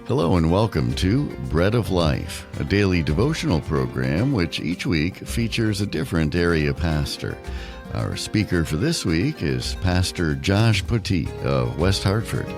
Hello and welcome to Bread of Life, a daily devotional program which each week features a different area pastor. Our speaker for this week is Pastor Josh Poteet of West Hartford.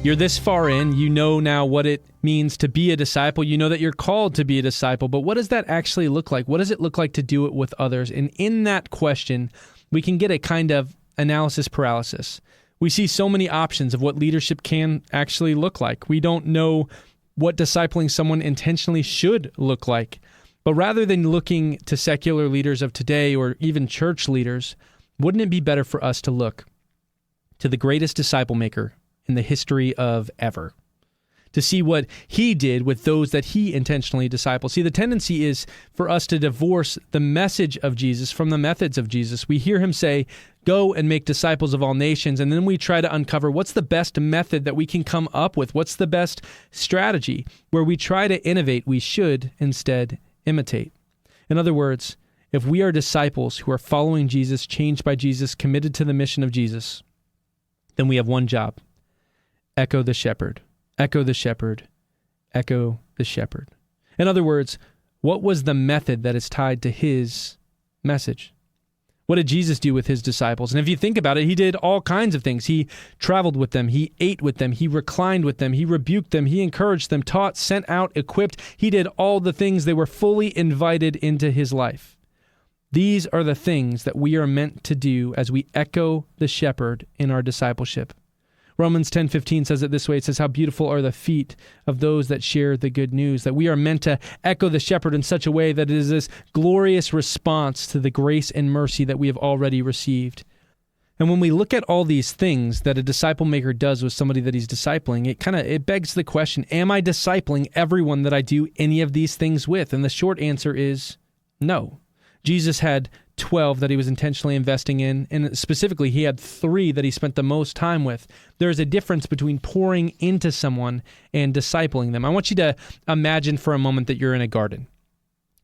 You're this far in, you know now what it means to be a disciple. You know that you're called to be a disciple, but what does that actually look like? What does it look like to do it with others? And in that question, we can get a kind of analysis paralysis. We see so many options of what leadership can actually look like. We don't know what discipling someone intentionally should look like. But rather than looking to secular leaders of today or even church leaders, wouldn't it be better for us to look to the greatest disciple maker in the history of ever, to see what he did with those that he intentionally discipled? See, the tendency is for us to divorce the message of Jesus from the methods of Jesus. We hear him say, go and make disciples of all nations, and then we try to uncover what's the best method that we can come up with, what's the best strategy. Where we try to innovate, we should instead imitate. In other words, if we are disciples who are following Jesus, changed by Jesus, committed to the mission of Jesus, then we have one job: echo the shepherd. Echo the shepherd, echo the shepherd. In other words, what was the method that is tied to his message? What did Jesus do with his disciples? And if you think about it, he did all kinds of things. He traveled with them. He ate with them. He reclined with them. He rebuked them. He encouraged them, taught, sent out, equipped. He did all the things. They were fully invited into his life. These are the things that we are meant to do as we echo the shepherd in our discipleship. Romans 10:15 says it this way. It says, how beautiful are the feet of those that share the good news. That we are meant to echo the shepherd in such a way that it is this glorious response to the grace and mercy that we have already received. And when we look at all these things that a disciple maker does with somebody that he's discipling, it begs the question, am I discipling everyone that I do any of these things with? And the short answer is no. Jesus had 12 that he was intentionally investing in, and specifically he had 3 that he spent the most time with. There's a difference between pouring into someone and discipling them. I want you to imagine for a moment that you're in a garden,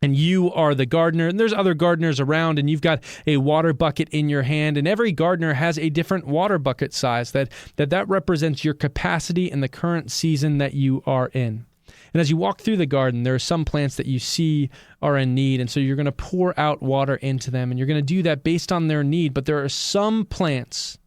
and you are the gardener, and there's other gardeners around, and you've got a water bucket in your hand, and every gardener has a different water bucket size that represents your capacity in the current season that you are in. And as you walk through the garden, there are some plants that you see are in need, and so you're going to pour out water into them, and you're going to do that based on their need. But there are some plants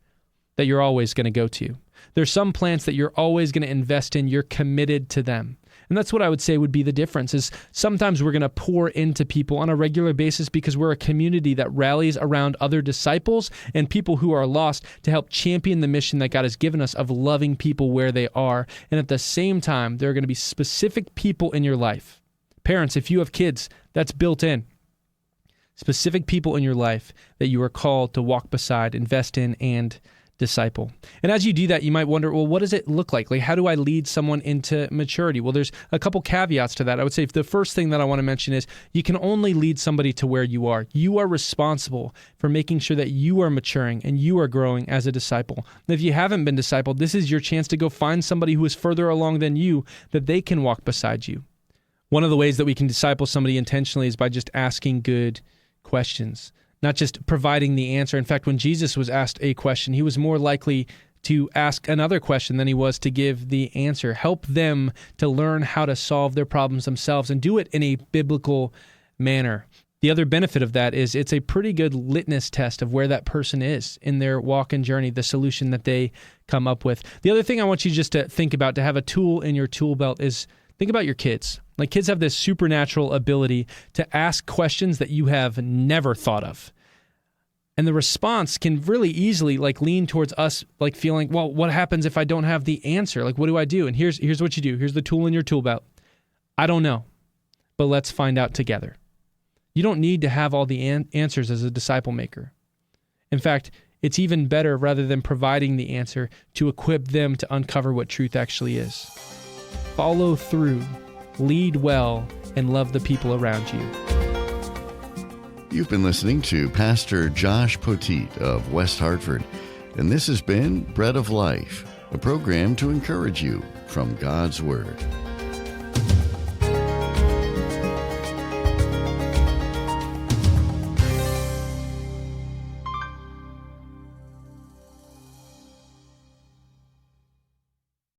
that you're always going to go to. There's some plants that you're always going to invest in. You're committed to them. And that's what I would say would be the difference, is sometimes we're going to pour into people on a regular basis because we're a community that rallies around other disciples and people who are lost to help champion the mission that God has given us of loving people where they are. And at the same time, there are going to be specific people in your life. Parents, if you have kids, that's built in. Specific people in your life that you are called to walk beside, invest in, and disciple. And as you do that, you might wonder, well, what does it look like? Like, how do I lead someone into maturity? Well, there's a couple caveats to that. I would say the first thing that I want to mention is you can only lead somebody to where you are. You are responsible for making sure that you are maturing and you are growing as a disciple. And if you haven't been discipled, this is your chance to go find somebody who is further along than you that they can walk beside you. One of the ways that we can disciple somebody intentionally is by just asking good questions, not just providing the answer. In fact, when Jesus was asked a question, he was more likely to ask another question than he was to give the answer. Help them to learn how to solve their problems themselves and do it in a biblical manner. The other benefit of that is it's a pretty good litmus test of where that person is in their walk and journey, the solution that they come up with. The other thing I want you just to think about, to have a tool in your tool belt, is think about your kids. Like, kids have this supernatural ability to ask questions that you have never thought of. And the response can really easily lean towards us feeling, well, what happens if I don't have the answer? What do I do? And here's what you do. Here's the tool in your tool belt. I don't know, but let's find out together. You don't need to have all the answers as a disciple maker. In fact, it's even better, rather than providing the answer, to equip them to uncover what truth actually is. Follow through, lead well, and love the people around you. You've been listening to Pastor Josh Poteet of West Hartford, and this has been Bread of Life, a program to encourage you from God's Word.